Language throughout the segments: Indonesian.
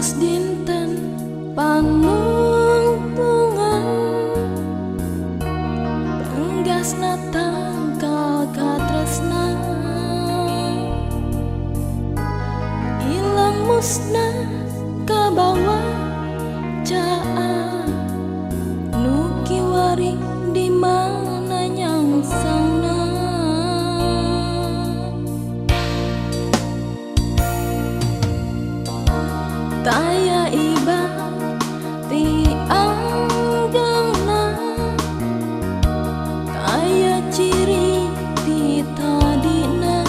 Tos dinten panungtungan tenggasna tangkal katresna ilang musnah kabawa caa nu kiwari di mana nyangsangna taya iba ti anggangna taya ciri ti tadina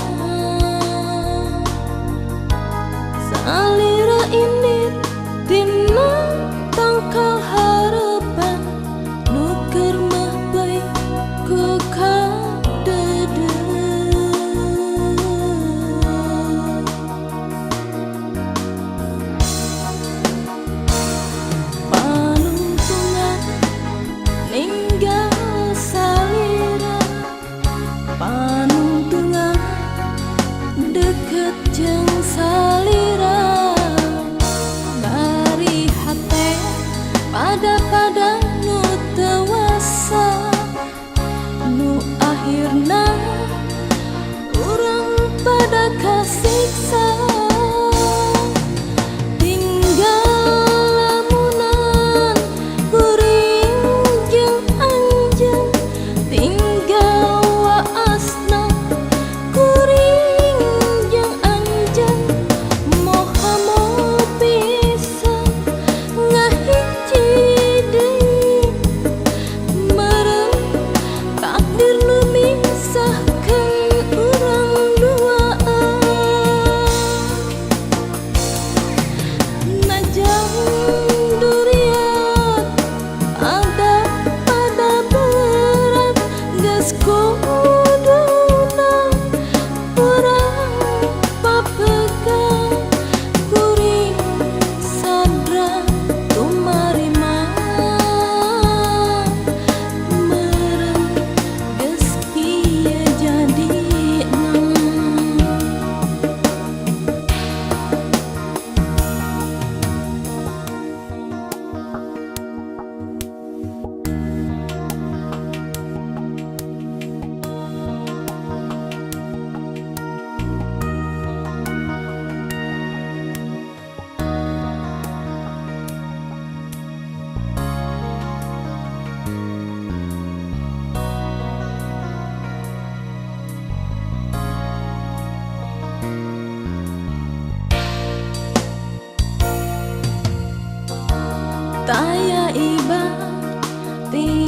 salira indit tina tangkal harapan nuker mah baik ku kadede panungtungan ninggal salira panungtungan deket jeung salira bari hate pada nu tewasa nu akhirna urang pada kasiksa tinggal lamunan kuring jeung anjeun tinggal waasna kuring jeung anjeun moha-moha pisan ngahiji deui meureun takdir nu misahkeun urang duaan najang duriat ada pada berat geus kuduna urang papegang kuring sadra tumarima meureun geus kieu jadina taya iba ti